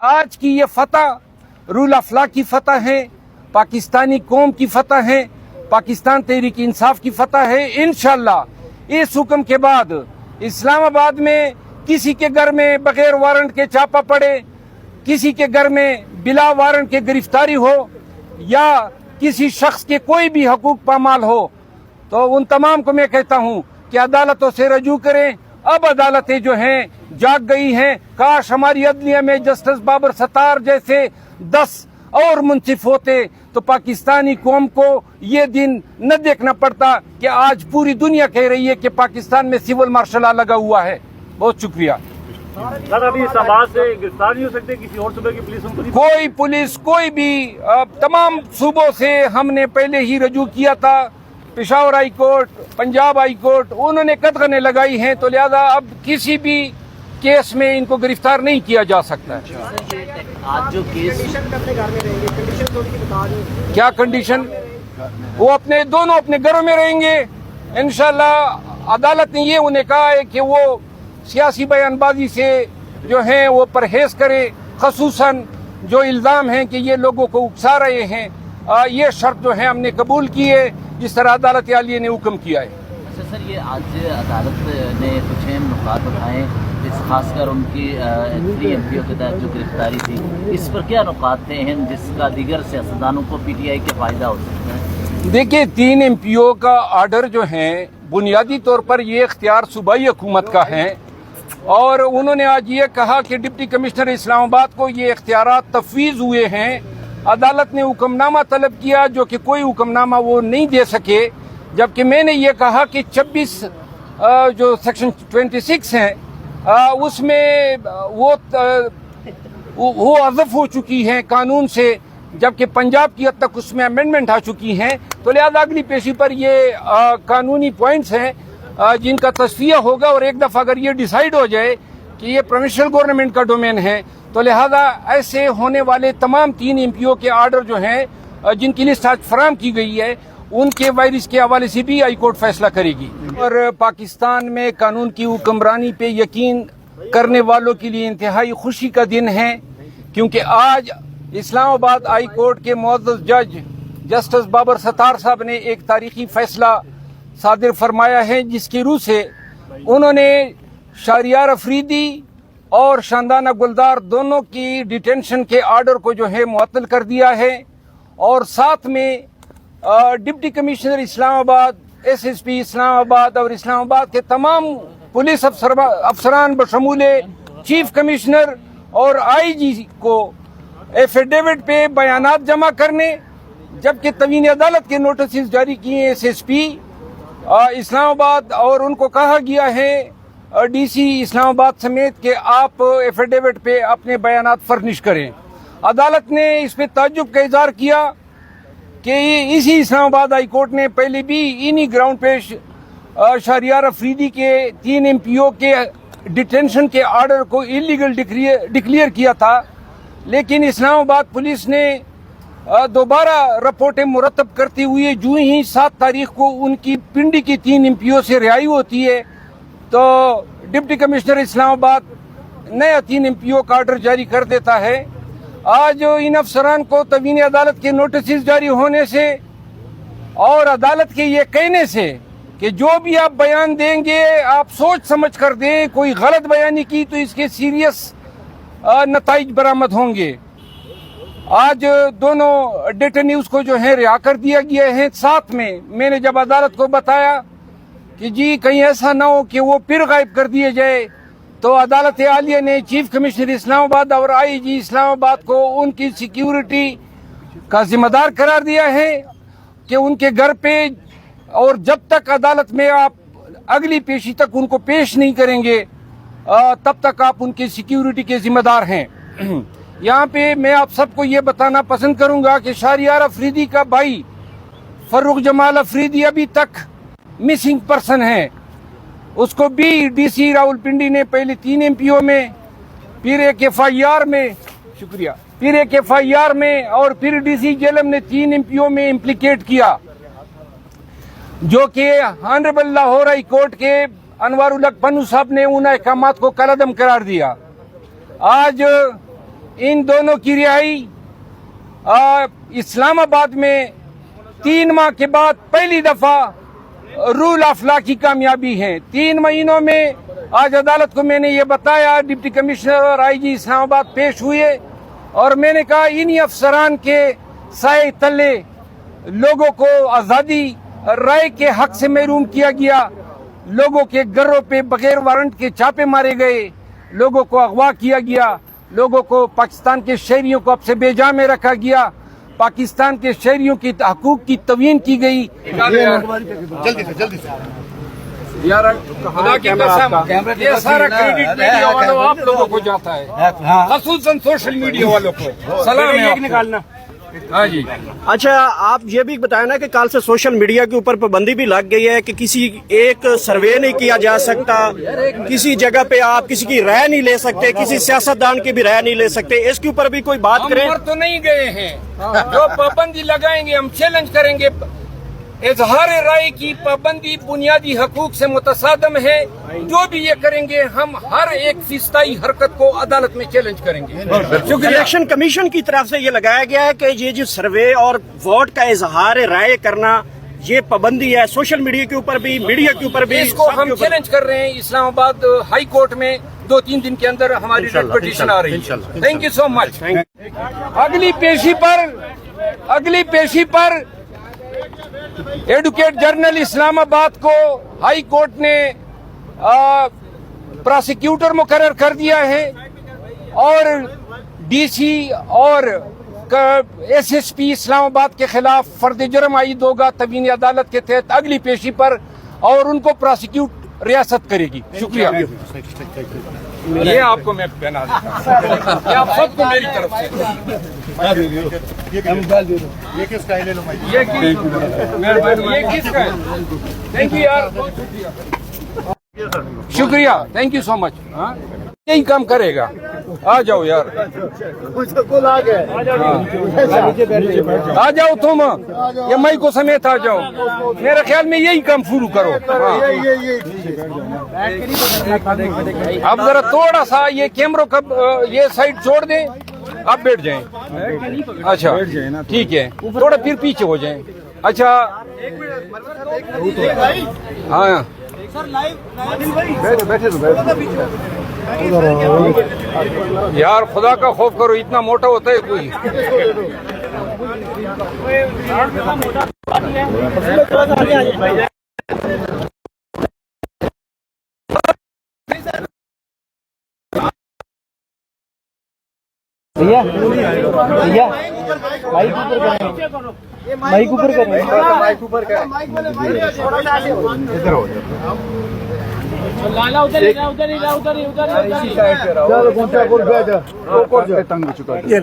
आज की ये फतह रूल ऑफ लॉ की फतह है, पाकिस्तानी कौम की फतह है, पाकिस्तान तहरीक इंसाफ की फतह है। इंशाअल्लाह इस हुक्म के बाद इस्लामाबाद में किसी के घर में बगैर वारंट के छापा पड़े, किसी के घर में बिला वारंट के गिरफ्तारी हो या किसी शख्स के कोई भी हकूक पामाल हो, तो उन तमाम को मैं कहता हूं कि अदालतों से रजू करें। अब अदालतें जो हैं जाग गई हैं। काश हमारी अदलिया में जस्टिस बाबर सत्तार जैसे 10 और मुंसिफ होते तो पाकिस्तानी कौम को ये दिन न देखना पड़ता कि आज पूरी दुनिया कह रही है कि पाकिस्तान में सिविल मार्शल लॉ लगा हुआ है। बहुत शुक्रिया। सर, अभी इस्लामाबाद से गिरफ्तार नहीं हो सकते किसी और सूबे की पुलिस? कोई पुलिस कोई भी तमाम सूबों से हमने पहले ही रजू किया था। Peshawar high court, Punjab high court, उन्होंने कदगने लगाई हैं, तो लिहाजा अब किसी भी केस में इनको गिरफ्तार नहीं किया जा सकता है। आज जो केस क्या कंडीशन? वो दोनों अपने घरों में रहेंगे इंशाल्लाह। अदालत ने ये उन्हें कहा है कि वो सियासी बयानबाजी से जो है वो परहेज करे, खसूसन जो इल्जाम है कि ये लोगों को उकसा रहे हैं, ये शर्त जो है हमने कबूल की है जिस तरह अदालत आलिया ने हुक्म किया है। अच्छा सर, ये आज अदालत ने कुछ अहम नुकात उठाए, खासकर उनकी 3 MPO के तहत जो गिरफ्तारी थी, इस पर क्या नुकात थे हैं जिसका दीगर सियासतदानों को PTI के फायदा हो सकता है? देखिए, 3 MPO का आर्डर जो है बुनियादी तौर पर ये इख्तियार सूबाई हुकूमत का है और उन्होंने आज ये कहा कि डिप्टी कमिश्नर इस्लामाबाद को ये इख्तियारात तफवीज़ हुए हैं। अदालत ने हुक्मनामा तलब किया जो कि कोई हुक्मनामा वो नहीं दे सके, जबकि मैंने ये कहा कि 26 जो सेक्शन 26 है उसमें वो अज़फ़ हो चुकी हैं कानून से, जबकि पंजाब की हद तक उसमें अमेंडमेंट आ चुकी हैं। तो लिहाजा अगली पेशी पर ये कानूनी पॉइंट्स हैं जिनका तस्फिया होगा और एक दफ़ा अगर ये डिसाइड हो जाए कि ये प्रोविंशियल गवर्नमेंट का डोमेन है तो लिहाजा ऐसे होने वाले तमाम 3 MPO के आर्डर जो हैं जिनकी लिस्ट आज फराम की गई है उनके वायरस के हवाले से भी हाई कोर्ट फैसला करेगी। और पाकिस्तान में कानून की हुक्मरानी पे यकीन करने वालों के लिए इंतहाई खुशी का दिन है, क्योंकि आज इस्लामाबाद हाई कोर्ट के मुअज़्ज़ज़ जज जस्टिस बाबर सत्तार साहब ने एक तारीखी फैसला सादिर फरमाया है, जिसकी रूह से उन्होंने शहरियार अफरीदी और शानदाना गुलदार दोनों की डिटेंशन के आर्डर को जो है मुअत्तल कर दिया है और साथ में deputy commissioner Islamabad, SSP Islamabad और इस्लामाबाद के तमाम पुलिस अफसरान बशमूल चीफ कमिश्नर और IG को एफिडेविट पे बयानात जमा करने, जबकि तवीन अदालत के नोटिस जारी किए SSP इस्लामाबाद और उनको कहा गया है DC इस्लामाबाद समेत कि आप एफिडेविट पे अपने बयानात फर्निश करें। अदालत ने इस पे ताज्जुब का इज़हार किया कि इसी इस्लामाबाद हाई कोर्ट ने पहले भी इन्हीं ग्राउंड पे शहरियार अफरीदी के 3 MPO के डिटेंशन के आर्डर को इलीगल डिक्लेयर किया था, लेकिन इस्लामाबाद पुलिस ने दोबारा रिपोर्टें मुरतब करते हुए जो ही 7 तारीख को उनकी पिंडी की 3 MPO से रिहाई होती है तो डिप्टी कमिश्नर इस्लामाबाद नया 3 MPO का आर्डर जारी कर देता है। आज इन अफसरान को तवीन अदालत के नोटिस जारी होने से और अदालत के ये कहने से कि जो भी आप बयान देंगे आप सोच समझ कर दें, कोई गलत बयानी की तो इसके सीरियस नताइज बरामद होंगे। आज दोनों डेटेन्यूज को जो है रिहा कर दिया गया है। साथ में मैंने जब अदालत को बताया कि जी कहीं ऐसा ना हो कि वो फिर गायब कर दिए जाए, तो अदालत आलिया ने चीफ कमिश्नर इस्लामाबाद और IG इस्लामाबाद को उनकी सिक्योरिटी का जिम्मेदार करार दिया है कि उनके घर पे और जब तक अदालत में आप अगली पेशी तक उनको पेश नहीं करेंगे तब तक आप उनकी सिक्योरिटी के जिम्मेदार हैं। यहाँ पे मैं आप सबको ये बताना पसंद करूंगा कि शहरियार अफरीदी का भाई फर्रुख जमाल अफरीदी अभी तक मिसिंग पर्सन है। उसको भी DC रावलपिंडी ने पहले 3 MPO में, फिर एक FIR में, शुक्रिया, फिर एक FIR में और फिर DC जेलम ने 3 MPO में इम्प्लीकेट किया, जो कि ऑनरेबल लाहौर हाई कोर्ट के अनवारुल हक पन्नू साहब ने उन अहकामात को कलअदम करार दिया। आज ان دونوں کی رہائی اسلام آباد میں 3 ماہ کے بعد پہلی دفعہ رول آف لا کی کامیابی ہے. 3 مہینوں میں آج عدالت کو میں نے یہ بتایا. ڈپٹی کمشنر اور آئی جی اسلام آباد پیش ہوئے اور میں نے کہا انہی افسران کے سائے تلے لوگوں کو آزادی رائے کے حق سے محروم کیا گیا, لوگوں کے گھروں پہ بغیر وارنٹ کے چھاپے مارے گئے, لوگوں کو اغوا کیا گیا, لوگوں کو پاکستان کے شہریوں کو اب سے بے جا میں رکھا گیا, پاکستان کے شہریوں کی حقوق کی توہین کی گئی. جلدی سے یار خدا کی قسم یہ سارا کریڈٹ میڈیا والوں آپ لوگوں کو جاتا ہے, خصوصاً سوشل میڈیا والوں کو. سلام ہے نکالنا. ہاں جی. اچھا آپ یہ بھی بتائیں نا کہ کل سے سوشل میڈیا کے اوپر پابندی بھی لگ گئی ہے کہ کسی ایک سروے نہیں کیا جا سکتا, کسی جگہ پہ آپ کسی کی رائے نہیں لے سکتے, کسی سیاستدان کی بھی رائے نہیں لے سکتے. اس کے اوپر بھی کوئی بات کریں. ہم تو نہیں گئے ہیں, جو پابندی لگائیں گے ہم چیلنج کریں گے. اظہار رائے کی پابندی بنیادی حقوق سے متصادم ہے. جو بھی یہ کریں گے ہم ہر ایک فیصدی حرکت کو عدالت میں چیلنج کریں گے. الیکشن کمیشن کی طرف سے یہ لگایا گیا ہے کہ یہ جو سروے اور ووٹ کا اظہار رائے کرنا یہ پابندی ہے سوشل میڈیا کے اوپر بھی, میڈیا کے اوپر بھی. اس کو ہم چیلنج کر رہے ہیں. اسلام آباد ہائی کورٹ میں 2-3 دن کے اندر ہماری پٹیشن آ رہی ہے. تھینک یو سو مچ. اگلی پیشی پر ایڈوکیٹ جرنل اسلام آباد کو ہائی کورٹ نے پراسیکیوٹر مقرر کر دیا ہے اور ڈی سی اور ایس ایس پی اسلام آباد کے خلاف فرد جرم عائد ہوگا تبین عدالت کے تحت اگلی پیشی پر, اور ان کو پراسیکیوٹ ریاست کرے گی. شکریہ. یہ آپ کو میں پہنا دیتا ہوں, یہ آپ سب کو میری طرف سے. یہ کس کا ہے؟ لے لو بھائی. یہ کس کا ہے؟ تھینک یو یار, شکریہ. تھینک یو سو مچ. یہی کام کرے گا. آ جاؤ یار, آ جاؤ تم, یہ مائی کو سمیت آ جاؤ. میرے خیال میں یہی کام شروع کرو. اب ذرا تھوڑا سا یہ کیمروں کا یہ سائڈ چھوڑ دیں, آپ بیٹھ جائیں. اچھا ٹھیک ہے, تھوڑا پھر پیچھے ہو جائیں. اچھا ہاں یار خدا کا خوف کرو, اتنا موٹا ہوتا ہے کوئی. لالا ادھر ہی ادھر ہی ادھر ہی ادھر ہی